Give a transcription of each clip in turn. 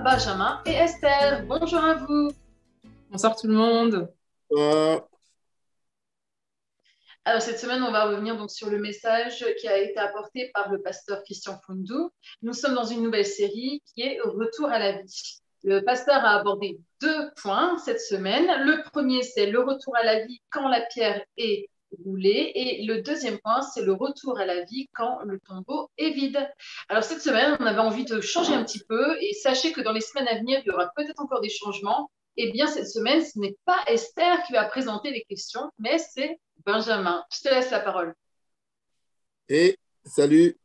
Benjamin et Esther. Bonjour à vous. Bonsoir tout le monde. Alors cette semaine, on va revenir donc sur le message qui a été apporté par le pasteur Christian Fundou. Nous sommes dans une nouvelle série qui est Retour à la vie. Le pasteur a abordé 2 points cette semaine. Le premier, c'est le retour à la vie quand la pierre est roulée. Et le deuxième point, c'est le retour à la vie quand le tombeau est vide. Alors cette semaine, on avait envie de changer un petit peu et sachez que dans les semaines à venir, il y aura peut-être encore des changements. Eh bien, cette semaine, ce n'est pas Esther qui va présenter les questions, mais c'est Benjamin. Je te laisse la parole. Et salut.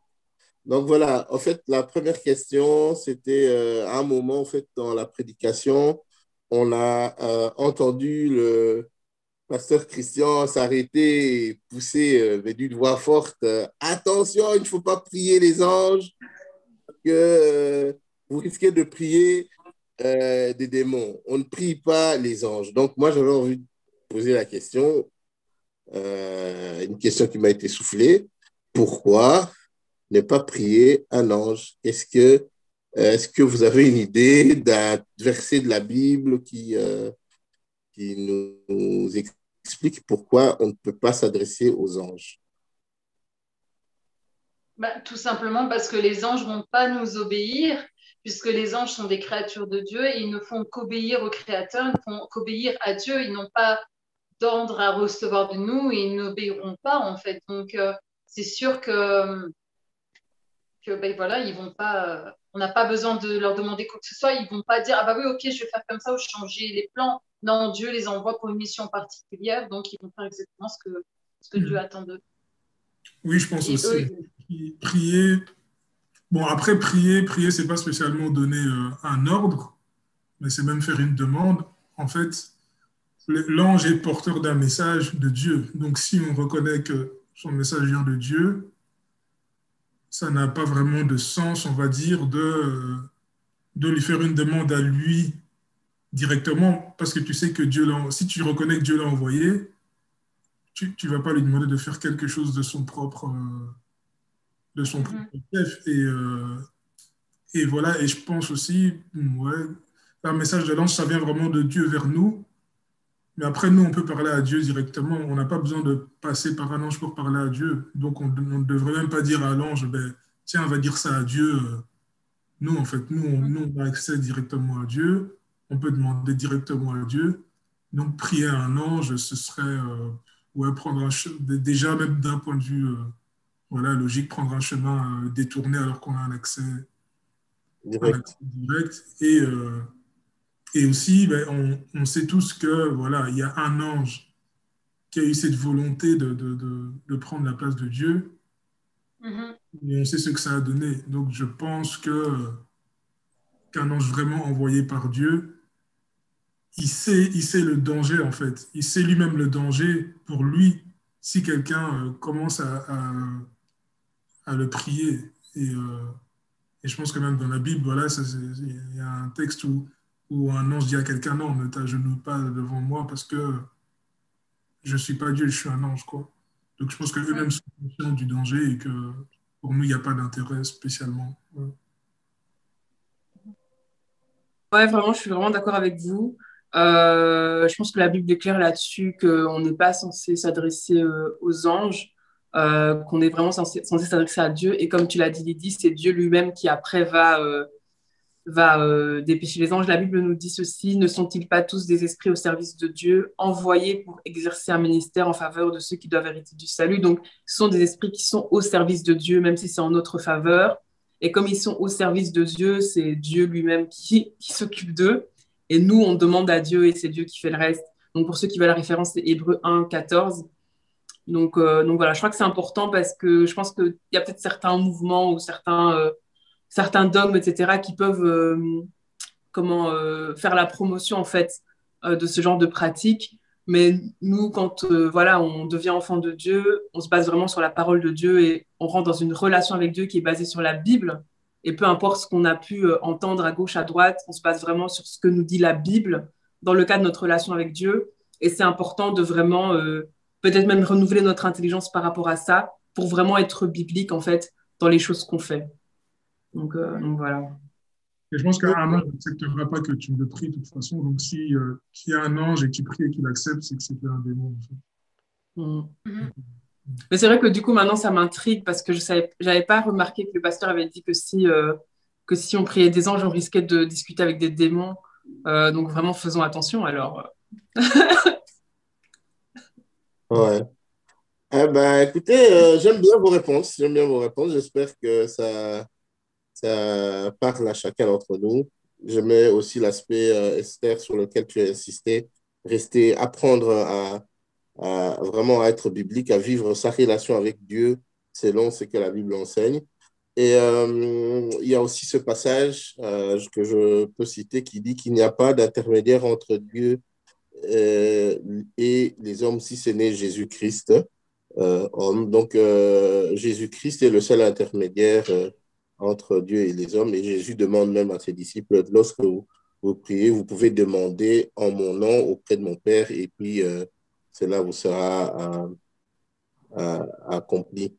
Donc voilà, en fait, la première question, c'était à un moment, en fait, dans la prédication, on a entendu le pasteur Christian s'arrêter et pousser d'une voix forte, attention, il ne faut pas prier les anges, que vous risquez de prier des démons. On ne prie pas les anges. Donc moi, j'avais envie de poser la question, une question qui m'a été soufflée. Pourquoi ne pas prier un ange? Est-ce que vous avez une idée d'un verset de la Bible qui nous explique pourquoi on ne peut pas s'adresser aux anges? Tout simplement parce que les anges ne vont pas nous obéir, puisque les anges sont des créatures de Dieu et ils ne font qu'obéir au Créateur, ils ne font qu'obéir à Dieu, ils n'ont pas d'ordre à recevoir de nous et ils n'obéiront pas en fait. Donc c'est sûr que voilà, ils vont pas, on n'a pas besoin de leur demander quoi que ce soit, ils vont pas dire ah bah oui ok je vais faire comme ça ou changer les plans. Non, Dieu les envoie pour une mission particulière, donc ils vont faire exactement ce que Dieu attend d'eux. Oui, je pense Et aussi. eux, Prier, bon après prier, c'est pas spécialement donner un ordre, mais c'est même faire une demande. En fait, l'ange est porteur d'un message de Dieu. Donc si on reconnaît que son message vient de Dieu, ça n'a pas vraiment de sens, on va dire, de lui faire une demande à lui directement, parce que tu sais que si tu reconnais que Dieu l'a envoyé, tu ne vas pas lui demander de faire quelque chose de son propre chef. Et voilà, et je pense aussi, ouais, un message de l'ange, ça vient vraiment de Dieu vers nous. Mais après, nous, on peut parler à Dieu directement. On n'a pas besoin de passer par un ange pour parler à Dieu. Donc, on ne devrait même pas dire à l'ange, ben, tiens, on va dire ça à Dieu. Nous, en fait, nous, on a accès directement à Dieu. On peut demander directement à Dieu. Donc, prier à un ange, ce serait ouais, déjà, même d'un point de vue voilà, logique, prendre un chemin détourné alors qu'on a un accès direct. Et aussi, ben, on sait tous que voilà, il y a un ange qui a eu cette volonté de prendre la place de Dieu. Et on sait ce que ça a donné. Donc, je pense qu'un ange vraiment envoyé par Dieu, il sait le danger, en fait. Il sait lui-même le danger pour lui si quelqu'un commence à le prier. Et je pense que même dans la Bible, voilà, il y a un texte où un ange dit à quelqu'un, non, ne t'agenouille pas devant moi parce que je ne suis pas Dieu, je suis un ange, quoi. Donc je pense qu'eux-mêmes sont conscients du danger et que pour nous, il n'y a pas d'intérêt spécialement. Ouais. Ouais, vraiment, je suis vraiment d'accord avec vous. Je pense que la Bible est claire là-dessus, qu'on n'est pas censé s'adresser aux anges, qu'on est vraiment censé s'adresser à Dieu. Et comme tu l'as dit, Lydie, c'est Dieu lui-même qui après va dépêcher les anges. La Bible nous dit ceci, ne sont-ils pas tous des esprits au service de Dieu, envoyés pour exercer un ministère en faveur de ceux qui doivent hériter du salut? Donc, ce sont des esprits qui sont au service de Dieu, même si c'est en notre faveur. Et comme ils sont au service de Dieu, c'est Dieu lui-même qui s'occupe d'eux. Et nous, on demande à Dieu et c'est Dieu qui fait le reste. Donc, pour ceux qui veulent la référence, c'est Hébreux 1, 14. Donc voilà, je crois que c'est important parce que je pense qu'il y a peut-être certains mouvements ou certains dogmes, etc., qui peuvent faire la promotion, en fait, de ce genre de pratique. Mais nous, quand voilà, on devient enfant de Dieu, on se base vraiment sur la parole de Dieu et on rentre dans une relation avec Dieu qui est basée sur la Bible. Et peu importe ce qu'on a pu entendre à gauche, à droite, on se base vraiment sur ce que nous dit la Bible dans le cadre de notre relation avec Dieu. Et c'est important de vraiment, peut-être même renouveler notre intelligence par rapport à ça pour vraiment être biblique, en fait, dans les choses qu'on fait. Donc voilà. Et je pense qu'un ange n'acceptera pas que tu le pries de toute façon. Donc, s'il y a un ange et que tu pries et qu'il accepte, c'est que c'était un démon. En fait. Mais c'est vrai que du coup, maintenant, ça m'intrigue parce que j'avais pas remarqué que le pasteur avait dit que si on priait des anges, on risquait de discuter avec des démons. Donc vraiment, faisons attention alors. Ouais. Eh ben, écoutez, j'aime bien vos réponses. J'aime bien vos réponses. J'espère que ça parle à chacun d'entre nous. J'aimais aussi l'aspect, Esther, sur lequel tu as insisté. Apprendre à vraiment à être biblique, à vivre sa relation avec Dieu selon ce que la Bible enseigne. Et il y a aussi ce passage que je peux citer qui dit qu'il n'y a pas d'intermédiaire entre Dieu et les hommes si ce n'est Jésus-Christ, homme. Donc, Jésus-Christ est le seul intermédiaire entre Dieu et les hommes. Et Jésus demande même à ses disciples, lorsque vous priez, vous pouvez demander en mon nom auprès de mon Père, et puis cela vous sera accompli.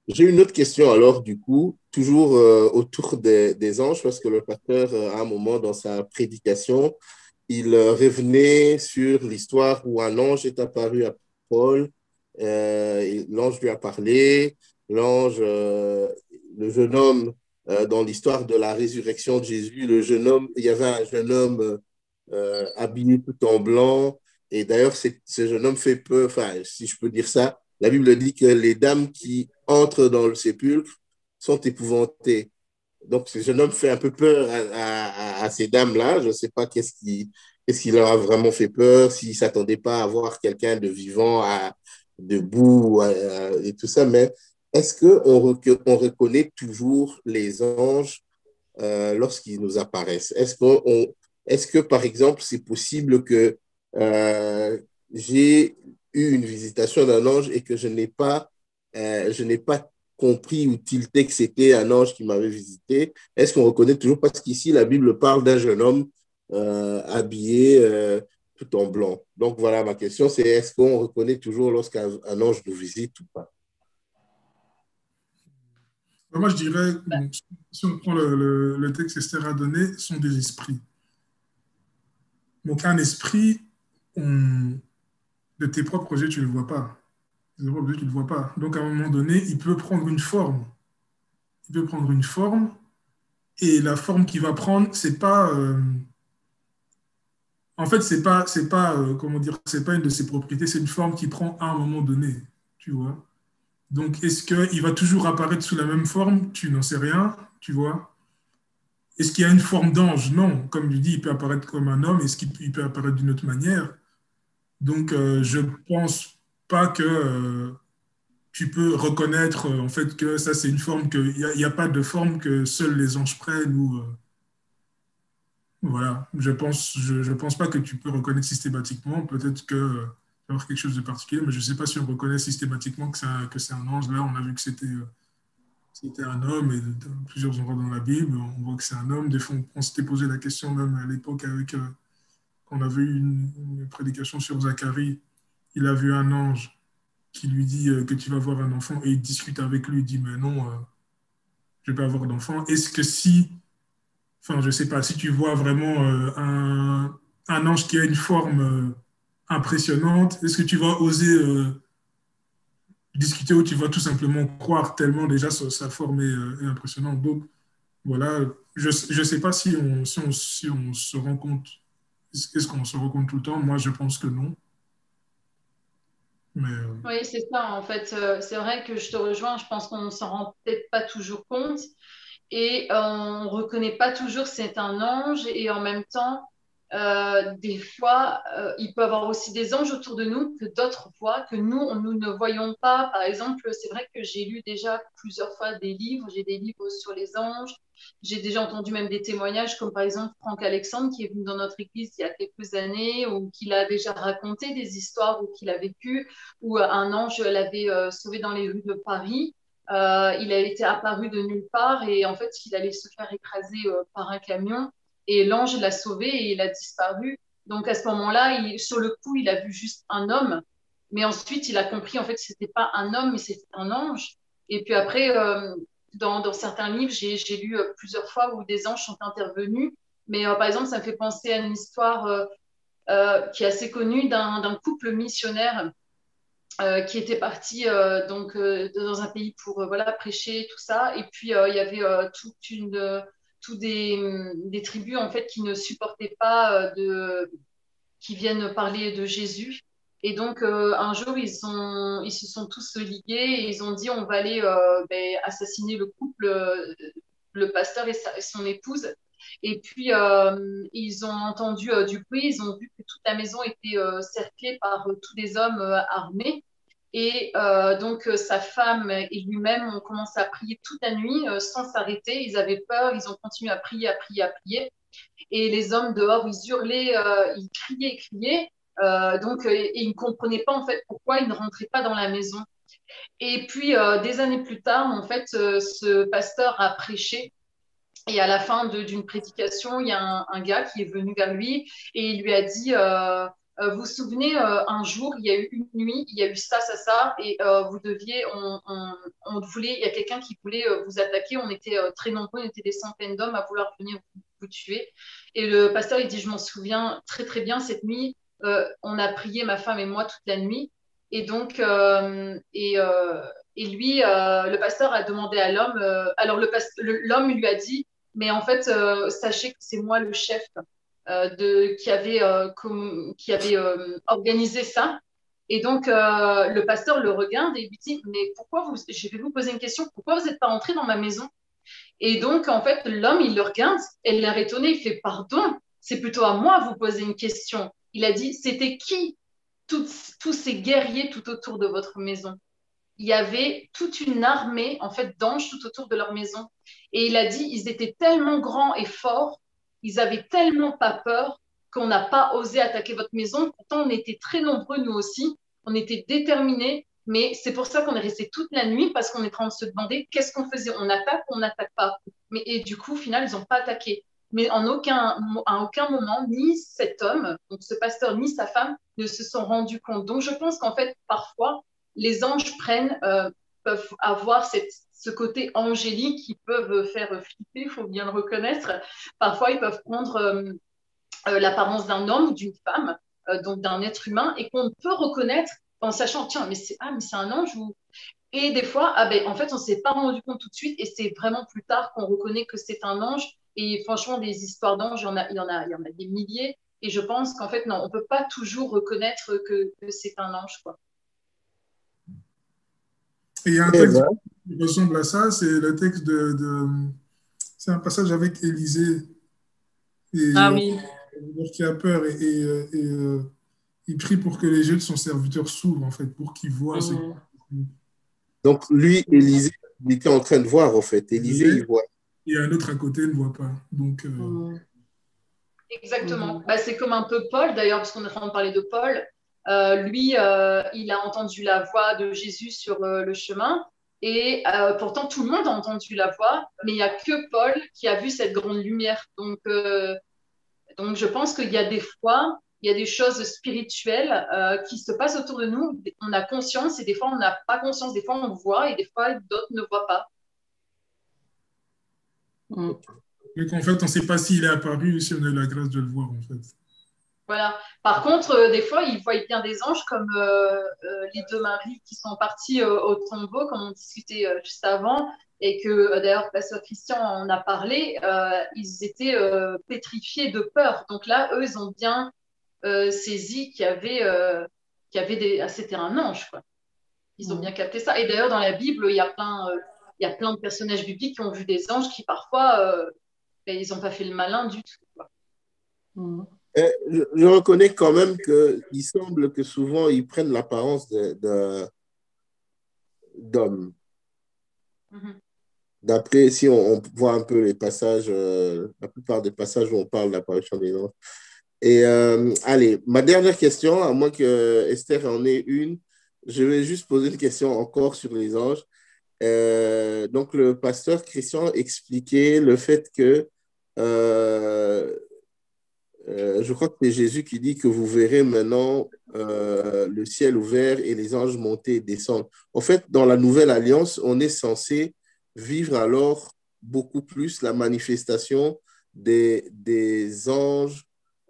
J'ai une autre question alors, du coup, toujours autour des anges, parce que le pasteur, à un moment dans sa prédication, il revenait sur l'histoire où un ange est apparu à Paul. L'ange lui a parlé. L'ange, le jeune homme, dans l'histoire de la résurrection de Jésus, il y avait un jeune homme habillé tout en blanc. Et d'ailleurs, ce jeune homme fait peur, enfin, si je peux dire ça. La Bible dit que les dames qui entrent dans le sépulcre sont épouvantées. Donc, ce jeune homme fait un peu peur à ces dames-là. Je ne sais pas qu'est-ce qui leur a vraiment fait peur, s'ils ne s'attendaient pas à voir quelqu'un de vivant, debout et tout ça. Mais est-ce qu'on reconnaît toujours les anges lorsqu'ils nous apparaissent? Est-ce que, par exemple, c'est possible que j'ai eu une visitation d'un ange et que je n'ai pas compris ou tilté que c'était un ange qui m'avait visité? Est-ce qu'on reconnaît toujours? Parce qu'ici, la Bible parle d'un jeune homme habillé tout en blanc. Donc, voilà ma question, c'est est-ce qu'on reconnaît toujours lorsqu'un ange nous visite ou pas? Moi, je dirais, si on prend le texte qu'Esther a donné, sont des esprits. Donc, un esprit, de tes propres yeux, tu ne le vois pas. De tes propres yeux, tu ne le vois pas. Donc, à un moment donné, il peut prendre une forme. Il peut prendre une forme, et la forme qu'il va prendre, c'est pas... en fait, comment dire, c'est pas une de ses propriétés, c'est une forme qu'il prend à un moment donné, tu vois. Donc, est-ce qu'il va toujours apparaître sous la même forme? Tu n'en sais rien, tu vois. Est-ce qu'il y a une forme d'ange? Non. Comme je dis, il peut apparaître comme un homme. Est-ce qu'il peut apparaître d'une autre manière? Donc, je pense pas que tu peux reconnaître en fait que ça, c'est une forme il y a pas de forme que seuls les anges prennent ou voilà. Je pense pas que tu peux reconnaître systématiquement. Peut-être que y avoir quelque chose de particulier, mais je sais pas si on reconnaît systématiquement que c'est un ange. Là, on a vu que c'était un homme, et dans plusieurs endroits dans la Bible, on voit que c'est un homme. Des fois, on s'était posé la question même à l'époque quand on avait eu une prédication sur Zacharie. Il a vu un ange qui lui dit que tu vas avoir un enfant, et il discute avec lui, il dit mais non, je ne vais pas avoir d'enfant. Est-ce que enfin je ne sais pas, si tu vois vraiment un ange qui a une forme impressionnante, est-ce que tu vas oser discuter, ou tu vas tout simplement croire tellement déjà sa forme est impressionnante? Donc voilà, je ne sais pas si on se rend compte. Est-ce qu'on se rend compte tout le temps? Moi, je pense que non. Mais, Oui, c'est ça. En fait, c'est vrai que je te rejoins. Je pense qu'on ne s'en rend peut-être pas toujours compte et on ne reconnaît pas toujours que c'est un ange. Et en même temps, des fois, il peut y avoir aussi des anges autour de nous que d'autres voient, que nous ne voyons pas. Par exemple, c'est vrai que j'ai lu déjà plusieurs fois des livres, j'ai des livres sur les anges, j'ai déjà entendu même des témoignages, comme par exemple Franck Alexandre, qui est venu dans notre église il y a quelques années, ou qu'il a déjà raconté des histoires, ou qu'il a vécu, où un ange l'avait sauvé dans les rues de Paris. Il a été apparu de nulle part et en fait, il allait se faire écraser par un camion. Et l'ange l'a sauvé et il a disparu. Donc à ce moment-là, sur le coup, il a vu juste un homme. Mais ensuite, il a compris en fait que ce n'était pas un homme, mais c'était un ange. Et puis après, dans certains livres, j'ai lu plusieurs fois où des anges sont intervenus. Mais par exemple, ça me fait penser à une histoire qui est assez connue d'un couple missionnaire qui était parti dans un pays pour voilà, prêcher, tout ça. Et puis, il y avait tous des tribus en fait, qui ne supportaient pas qui viennent parler de Jésus. Et donc, un jour, ils se sont tous ligués et ils ont dit on va aller assassiner le couple, le pasteur et son épouse. Et puis, ils ont entendu du bruit, ils ont vu que toute la maison était cerclée par tous des hommes armés. Et donc, sa femme et lui-même ont commencé à prier toute la nuit sans s'arrêter. Ils avaient peur, ils ont continué à prier, à prier, à prier. Et les hommes dehors, ils hurlaient, ils criaient, criaient. Et ils ne comprenaient pas en fait pourquoi ils ne rentraient pas dans la maison. Et puis, des années plus tard, en fait, ce pasteur a prêché. Et à la fin d'une prédication, il y a un gars qui est venu vers lui et il lui a dit vous vous souvenez, un jour, il y a eu une nuit, il y a eu ça, ça, ça, et vous deviez, on voulait, il y a quelqu'un qui voulait vous attaquer, on était très nombreux, on était des centaines d'hommes à vouloir venir vous tuer. Et le pasteur, il dit, je m'en souviens très, très bien, cette nuit, on a prié, ma femme et moi, toute la nuit. Et donc, et lui, le pasteur a demandé à l'homme, alors l'homme lui a dit, mais en fait, sachez que c'est moi le chef qui avait organisé ça. Et donc, le pasteur le regarde et lui dit, mais je vais vous poser une question, pourquoi vous n'êtes pas entré dans ma maison? Et donc, en fait, l'homme, il le regarde, et il l'air étonné, il fait, pardon, c'est plutôt à moi de vous poser une question. Il a dit, c'était qui tous ces guerriers tout autour de votre maison? Il y avait toute une armée en fait d'anges tout autour de leur maison. Et il a dit, ils étaient tellement grands et forts, ils avaient tellement pas peur qu'on n'a pas osé attaquer votre maison. Pourtant, on était très nombreux, nous aussi. On était déterminés. Mais c'est pour ça qu'on est resté toute la nuit parce qu'on est en train de se demander qu'est-ce qu'on faisait. On attaque ou on n'attaque pas. Et du coup, au final, ils n'ont pas attaqué. Mais à aucun moment, ni cet homme, donc ce pasteur, ni sa femme ne se sont rendus compte. Donc, je pense qu'en fait, parfois, les anges peuvent avoir ce côté angélique qui peuvent faire flipper, il faut bien le reconnaître. Parfois, ils peuvent prendre l'apparence d'un homme ou d'une femme, donc d'un être humain, et qu'on peut reconnaître en sachant, tiens, mais c'est un ange ou... Et des fois, en fait, on ne s'est pas rendu compte tout de suite, et c'est vraiment plus tard qu'on reconnaît que c'est un ange. Et franchement, des histoires d'anges, il y en a des milliers. Et je pense qu'en fait, non, on ne peut pas toujours reconnaître que c'est un ange, quoi. Et il y a un texte qui ressemble à ça, c'est le texte c'est un passage avec Élisée. Et, Ah oui. qui a peur et il prie pour que les yeux de son serviteur s'ouvrent, en fait, pour qu'il voit ce qu'il... Donc, lui, Élisée, il était en train de voir, en fait. Élisée, il voit. Et un autre à côté ne voit pas. Donc, Exactement. C'est comme un peu Paul, d'ailleurs, parce qu'on est en train de parler de Paul. Lui, il a entendu la voix de Jésus sur le chemin. Et pourtant, tout le monde a entendu la voix, mais il n'y a que Paul qui a vu cette grande lumière. Donc je pense qu'il y a des fois, il y a des choses spirituelles qui se passent autour de nous. On a conscience et des fois, on n'a pas conscience. Des fois, on voit et des fois, d'autres ne voient pas. Donc, en fait, on ne sait pas s'il est apparu ou si on a eu la grâce de le voir, en fait. Voilà. Par contre, des fois, ils voient bien des anges comme les deux maris qui sont partis au tombeau, comme on discutait juste avant, et que d'ailleurs, Pasteur Christian en a parlé, ils étaient pétrifiés de peur. Donc là, eux, ils ont bien saisi qu'il y avait c'était un ange, quoi. Ils ont bien capté ça. Et d'ailleurs, dans la Bible, il y a plein de personnages bibliques qui ont vu des anges qui parfois, ils n'ont pas fait le malin du tout, quoi. Je reconnais quand même qu'il semble que souvent ils prennent l'apparence d'hommes. Mhm. D'après, si on voit un peu les passages, la plupart des passages où on parle de l'apparition des anges. Et allez, ma dernière question, à moins que Esther en ait une, je vais juste poser une question encore sur les anges. Donc, le pasteur Christian expliquait le fait que euh, je crois que c'est Jésus qui dit que vous verrez maintenant le ciel ouvert et les anges monter et descendre. En fait, dans la nouvelle alliance, on est censé vivre alors beaucoup plus la manifestation des anges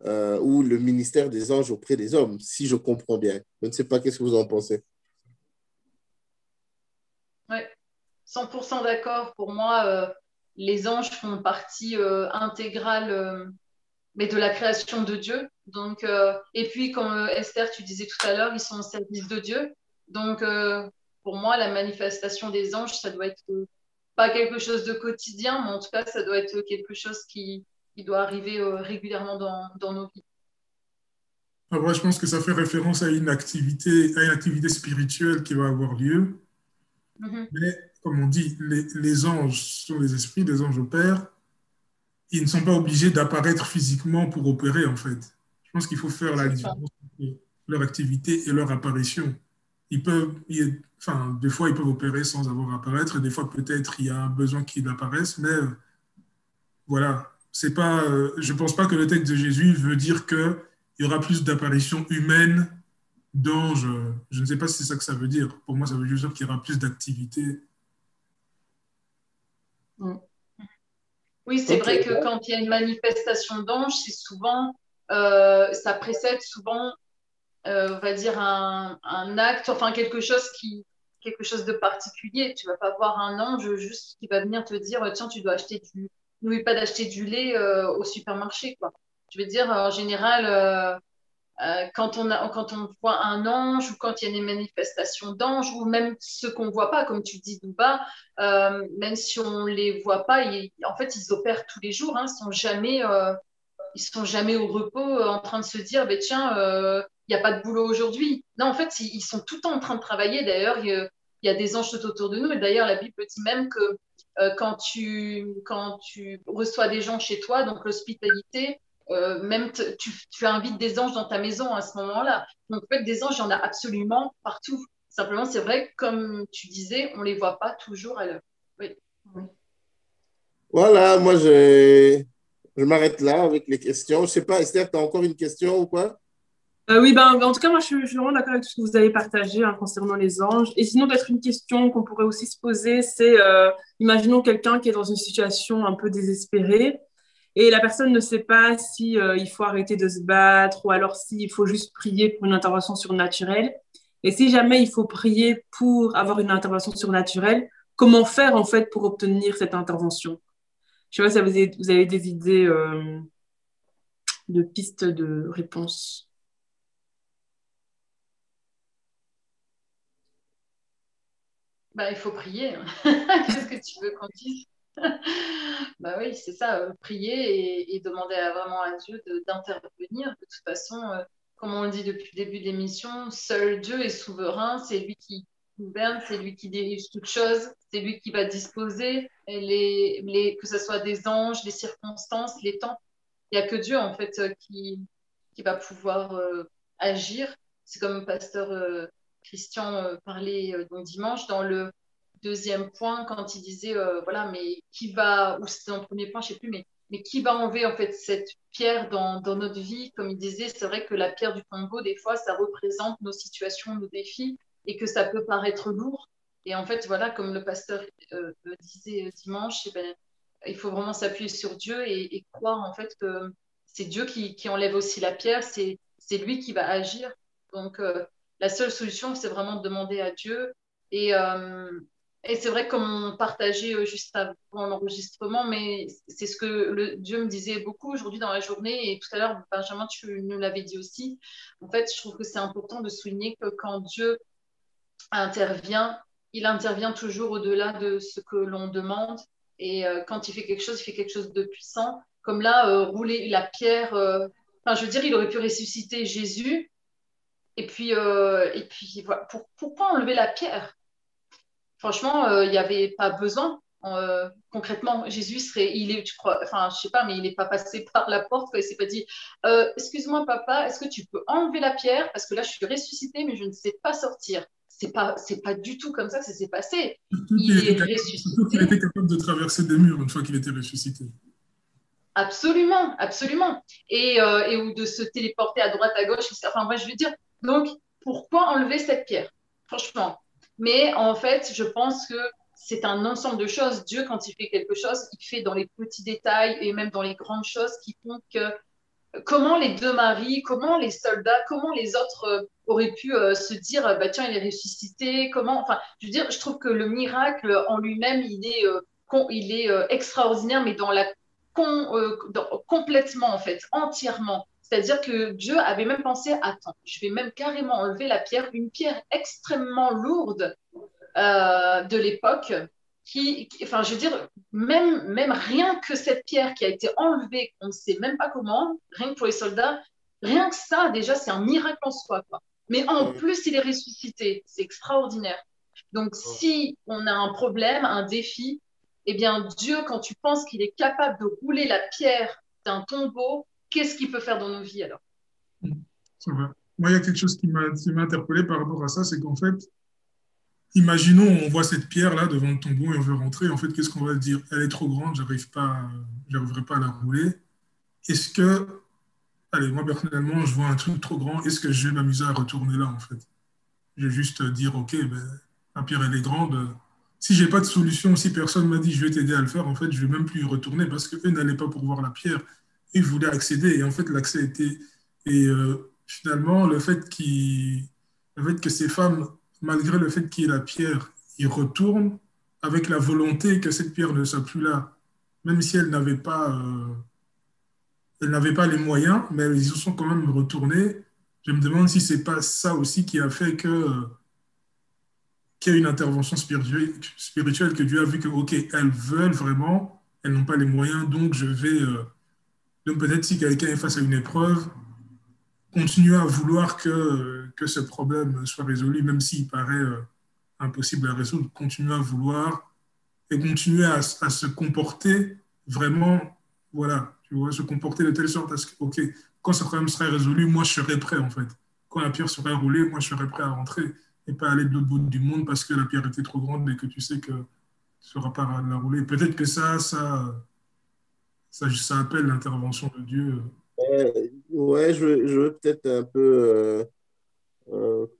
ou le ministère des anges auprès des hommes, si je comprends bien. Je ne sais pas, qu'est-ce que vous en pensez? Ouais, 100% d'accord. Pour moi, les anges font partie intégrale mais de la création de Dieu. Donc, et puis, comme Esther, tu disais tout à l'heure, ils sont au service de Dieu. Donc, pour moi, la manifestation des anges, ça doit être pas quelque chose de quotidien, mais en tout cas, ça doit être quelque chose qui doit arriver régulièrement dans nos vies. Après, je pense que ça fait référence à une activité spirituelle qui va avoir lieu. Mhm. Mais comme on dit, les anges sont des esprits, les anges opèrent. Ils ne sont pas obligés d'apparaître physiquement pour opérer, en fait. Je pense qu'il faut faire la Absolument. différence entre leur activité et leur apparition. Enfin, des fois, ils peuvent opérer sans avoir à apparaître, et des fois, peut-être, il y a un besoin qu'ils apparaissent, mais voilà. C'est pas, je ne pense pas que le texte de Jésus veut dire qu'il y aura plus d'apparitions humaines d'anges. Je ne sais pas si c'est ça que ça veut dire. Pour moi, ça veut juste dire qu'il y aura plus d'activité. Mm. Oui, c'est Ok. vrai que quand il y a une manifestation d'ange, c'est souvent, ça précède souvent on va dire, un acte, enfin quelque chose de particulier. Tu vas pas voir un ange juste qui va venir te dire, tiens, tu dois acheter n'oublie pas d'acheter du lait au supermarché, quoi. Je veux dire, en général, quand on voit un ange ou quand il y a des manifestations d'anges ou même ceux qu'on voit pas, comme tu dis, Douba, même si on les voit pas, en fait, ils opèrent tous les jours. Hein, ils sont jamais au repos en train de se dire, ben tiens, il n'y a pas de boulot aujourd'hui. Non, en fait, ils sont tout le temps en train de travailler. D'ailleurs, il y a des anges tout autour de nous. Et d'ailleurs, la Bible dit même que quand tu reçois des gens chez toi, donc l'hospitalité, même tu invites des anges dans ta maison à ce moment-là. Donc, en fait, des anges, il y en a absolument partout. Simplement, c'est vrai que, comme tu disais, on ne les voit pas toujours à l'heure. Oui. Voilà, je m'arrête là avec les questions. Je ne sais pas, Esther, tu as encore une question ou quoi? Oui, en tout cas, moi, je suis vraiment d'accord avec tout ce que vous avez partagé hein, concernant les anges. Et sinon, peut-être une question qu'on pourrait aussi se poser, c'est, imaginons quelqu'un qui est dans une situation un peu désespérée et la personne ne sait pas si il faut arrêter de se battre ou alors s'il faut juste prier pour une intervention surnaturelle. Et si jamais il faut prier pour avoir une intervention surnaturelle, comment faire en fait pour obtenir cette intervention? Je sais pas si vous avez des idées de pistes de réponse. Bah, il faut prier. Hein. Qu'est-ce que tu veux qu'on dise? Bah oui, c'est ça, prier et demander vraiment à Dieu d'intervenir. De toute façon, comme on le dit depuis le début de l'émission, seul Dieu est souverain, c'est lui qui gouverne, c'est lui qui dirige toutes choses, c'est lui qui va disposer, que ce soit des anges, les circonstances, les temps. Il n'y a que Dieu, en fait, qui va pouvoir agir. C'est comme le pasteur Christian parlait donc dimanche dans le deuxième point quand il disait voilà mais qui va ou c'était dans le premier point je sais plus mais qui va enlever en fait cette pierre dans notre vie comme il disait c'est vrai que la pierre du tombeau des fois ça représente nos situations nos défis et que ça peut paraître lourd et en fait voilà comme le pasteur le disait dimanche eh ben, il faut vraiment s'appuyer sur Dieu et croire en fait que c'est Dieu qui enlève aussi la pierre c'est lui qui va agir donc la seule solution c'est vraiment de demander à Dieu et et c'est vrai comme on partageait juste avant l'enregistrement, mais c'est ce que Dieu me disait beaucoup aujourd'hui dans la journée et tout à l'heure, Benjamin, tu nous l'avais dit aussi. En fait, je trouve que c'est important de souligner que quand Dieu intervient, il intervient toujours au-delà de ce que l'on demande et quand il fait quelque chose de puissant. Comme là, rouler la pierre, Enfin, je veux dire, il aurait pu ressusciter Jésus. Et puis voilà. Pourquoi enlever la pierre? Franchement, il n'y avait pas besoin. Concrètement, Jésus serait, il est, je crois, enfin, je sais pas, mais il n'est pas passé par la porte, quoi. Il s'est pas dit, excuse-moi, papa, est-ce que tu peux enlever la pierre? Parce que là, je suis ressuscité, mais je ne sais pas sortir. C'est pas du tout comme ça que ça s'est passé. Il est Surtout qu'il était ressuscité. capable de traverser des murs une fois qu'il était ressuscité. Absolument, absolument. Et ou de se téléporter à droite, à gauche. Enfin, moi, je veux dire, donc, pourquoi enlever cette pierre? Franchement. Mais en fait, je pense que c'est un ensemble de choses. Dieu, quand il fait quelque chose, il fait dans les petits détails et même dans les grandes choses qui font que comment les deux maris, comment les soldats, comment les autres auraient pu se dire, bah tiens, il est ressuscité. Comment, enfin, je veux dire, je trouve que le miracle en lui-même, il est extraordinaire, mais dans la complètement en fait, entièrement. C'est-à-dire que Dieu avait même pensé, attends, je vais même carrément enlever la pierre, une pierre extrêmement lourde de l'époque, enfin, je veux dire, même rien que cette pierre qui a été enlevée, on ne sait même pas comment, rien que pour les soldats, rien que ça, déjà, c'est un miracle en soi, quoi. Mais en plus, il est ressuscité, c'est extraordinaire. Donc, si on a un problème, un défi, eh bien, Dieu, quand tu penses qu'il est capable de rouler la pierre d'un tombeau, qu'est-ce qu'il peut faire dans nos vies alors? C'est vrai. Moi, il y a quelque chose qui m'a interpellé par rapport à ça, c'est qu'en fait, imaginons, on voit cette pierre-là devant le tombeau et on veut rentrer. En fait, qu'est-ce qu'on va dire? Elle est trop grande, j'arriverai pas à la rouler. Est-ce que, allez, moi personnellement, je vois un truc trop grand, est-ce que je vais m'amuser à retourner là, en fait? Je vais juste dire, OK, ben, la pierre, elle est grande. Si j'ai pas de solution, si personne m'a dit, je vais t'aider à le faire, en fait, je vais même plus y retourner parce qu'eux n'allaient pas pour voir la pierre. Ils voulaient accéder. Et en fait, l'accès était. Et finalement, le fait que ces femmes, malgré le fait qu'il y ait la pierre, y retournent avec la volonté que cette pierre ne soit plus là, même si elles n'avaient pas les moyens, mais ils se sont quand même retournés. Je me demande si c'est pas ça aussi qui a fait qu'il y a une intervention spirituelle, que Dieu a vu que, OK, elles veulent vraiment, elles n'ont pas les moyens, donc je vais. Donc peut-être si quelqu'un est face à une épreuve, continuer à vouloir que ce problème soit résolu, même s'il paraît impossible à résoudre, continuer à vouloir et continuer à se comporter vraiment, voilà, tu vois, se comporter de telle sorte à ce que, OK, quand ce problème sera résolu, moi je serai prêt en fait. Quand la pierre sera roulée, moi je serai prêt à rentrer et pas aller de l'autre bout du monde parce que la pierre était trop grande et que tu sais que tu ne seras pas à la rouler. Peut-être que ça appelle l'intervention de Dieu. Ouais, je veux peut-être un peu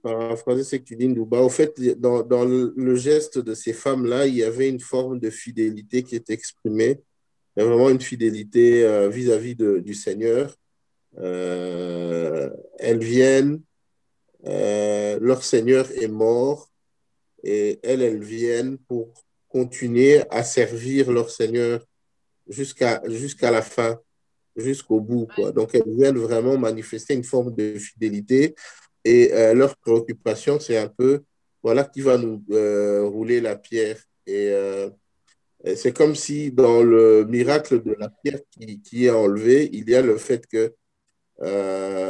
paraphraser ce que tu dis, Ndouba. Au fait, dans le geste de ces femmes-là, il y avait une forme de fidélité qui est exprimée. Il y a vraiment une fidélité vis-à-vis du Seigneur. Elles viennent, leur Seigneur est mort et elles viennent pour continuer à servir leur Seigneur jusqu'à la fin, jusqu'au bout, quoi. Donc, elles viennent vraiment manifester une forme de fidélité et leur préoccupation, c'est un peu, voilà, qui va nous rouler la pierre. Et c'est comme si dans le miracle de la pierre qui est enlevée, il y a le fait que,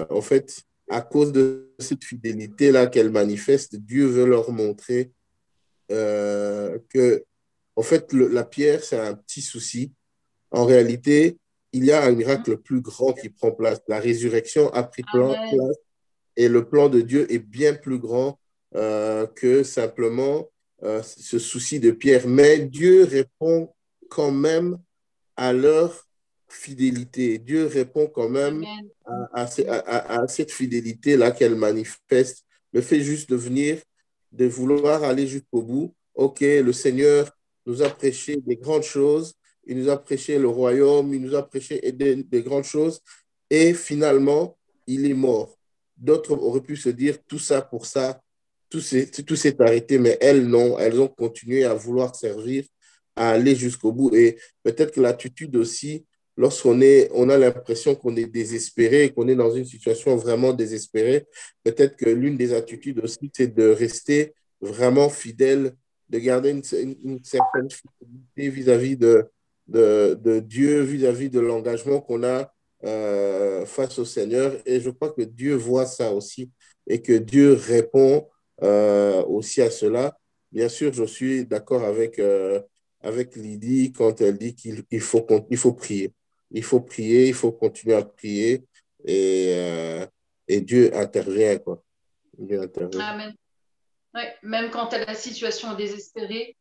en fait, à cause de cette fidélité-là qu'elles manifestent, Dieu veut leur montrer que, en fait, la pierre, c'est un petit souci. En réalité, il y a un miracle plus grand qui prend place. La résurrection a pris Amen. place et le plan de Dieu est bien plus grand que simplement ce souci de Pierre. Mais Dieu répond quand même à leur fidélité. Dieu répond quand même Amen. à cette fidélité-là qu'elle manifeste. Le fait juste de venir, de vouloir aller jusqu'au bout. OK, le Seigneur nous a prêché des grandes choses. Il nous a prêché le royaume, il nous a prêché des grandes choses. Et finalement, il est mort. D'autres auraient pu se dire tout ça pour ça, tout s'est arrêté, mais elles, non. Elles ont continué à vouloir servir, à aller jusqu'au bout. Et peut-être que l'attitude aussi, on a l'impression qu'on est désespéré, qu'on est dans une situation vraiment désespérée, peut-être que l'une des attitudes aussi, c'est de rester vraiment fidèle, de garder une certaine fidélité vis-à-vis de Dieu, vis-à-vis de l'engagement qu'on a face au Seigneur. Et je crois que Dieu voit ça aussi et que Dieu répond aussi à cela. Bien sûr, je suis d'accord avec Lydie quand elle dit qu'il faut prier. Il faut prier, il faut continuer à prier et Dieu intervient, quoi. Dieu intervient. Amen. Ouais, même quand la situation est désespérée,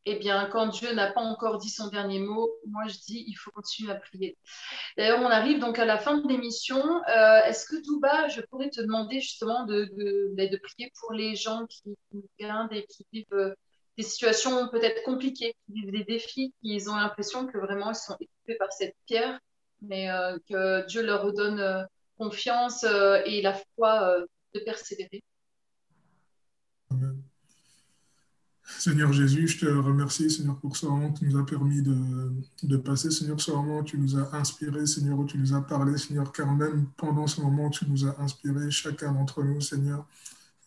eh bien, quand Dieu n'a pas encore dit son dernier mot, moi je dis il faut continuer à prier. D'ailleurs, on arrive donc à la fin de l'émission. Est-ce que Douba, je pourrais te demander justement de prier pour les gens qui nous regardent et qui vivent des situations peut-être compliquées, qui vivent des défis, qui ont l'impression que vraiment ils sont équipés par cette pierre, mais que Dieu leur redonne confiance et la foi de persévérer. Amen. Seigneur Jésus, je te remercie, Seigneur, pour ce moment que tu nous as permis de passer. Seigneur, ce moment où tu nous as inspirés, Seigneur, où tu nous as parlé, Seigneur, car même pendant ce moment, tu nous as inspirés, chacun d'entre nous, Seigneur.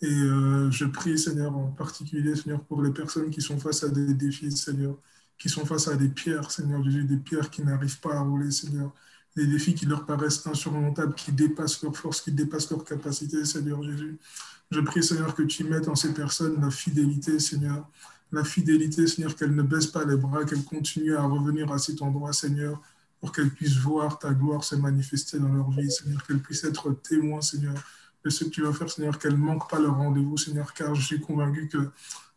Et je prie, Seigneur, en particulier, Seigneur, pour les personnes qui sont face à des défis, Seigneur, qui sont face à des pierres, Seigneur Jésus, des pierres qui n'arrivent pas à rouler, Seigneur, des défis qui leur paraissent insurmontables, qui dépassent leur force, qui dépassent leur capacité, Seigneur Jésus. Je prie, Seigneur, que tu mettes en ces personnes la fidélité, Seigneur, qu'elles ne baissent pas les bras, qu'elles continuent à revenir à cet endroit, Seigneur, pour qu'elles puissent voir ta gloire se manifester dans leur vie, Seigneur, qu'elles puissent être témoins, Seigneur, de ce que tu vas faire, Seigneur, qu'elles ne manquent pas leur rendez-vous, Seigneur, car je suis convaincu que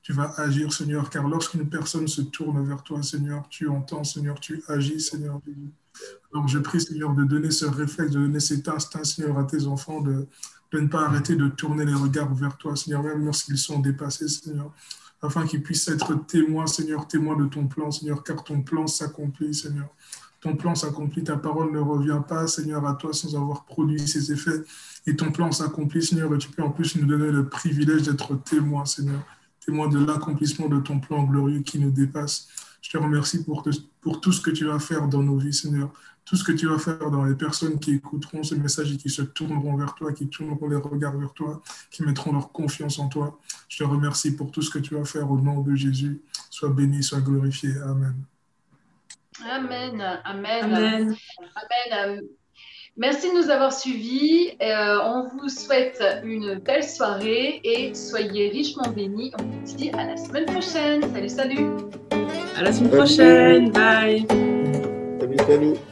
tu vas agir, Seigneur, car lorsqu'une personne se tourne vers toi, Seigneur, tu entends, Seigneur, tu agis, Seigneur. Donc je prie, Seigneur, de donner ce réflexe, de donner cet instinct, Seigneur, à tes enfants, de ne pas arrêter de tourner les regards vers toi, Seigneur, même lorsqu'ils sont dépassés, Seigneur, afin qu'ils puissent être témoins, Seigneur, témoins de ton plan, Seigneur, car ton plan s'accomplit, Seigneur. Ton plan s'accomplit, ta parole ne revient pas, Seigneur, à toi sans avoir produit ses effets. Et ton plan s'accomplit, Seigneur, et tu peux en plus nous donner le privilège d'être témoins, Seigneur, témoins de l'accomplissement de ton plan glorieux qui nous dépasse. Je te remercie pour tout ce que tu vas faire dans nos vies, Seigneur, tout ce que tu vas faire dans les personnes qui écouteront ce message et qui se tourneront vers toi, qui tourneront les regards vers toi, qui mettront leur confiance en toi. Je te remercie pour tout ce que tu vas faire au nom de Jésus. Sois béni, sois glorifié. Amen. Amen. Amen. Amen. Amen. Merci de nous avoir suivis. On vous souhaite une belle soirée et soyez richement bénis. On vous dit à la semaine prochaine. Salut, salut. À la semaine prochaine. Bye. Salut, salut.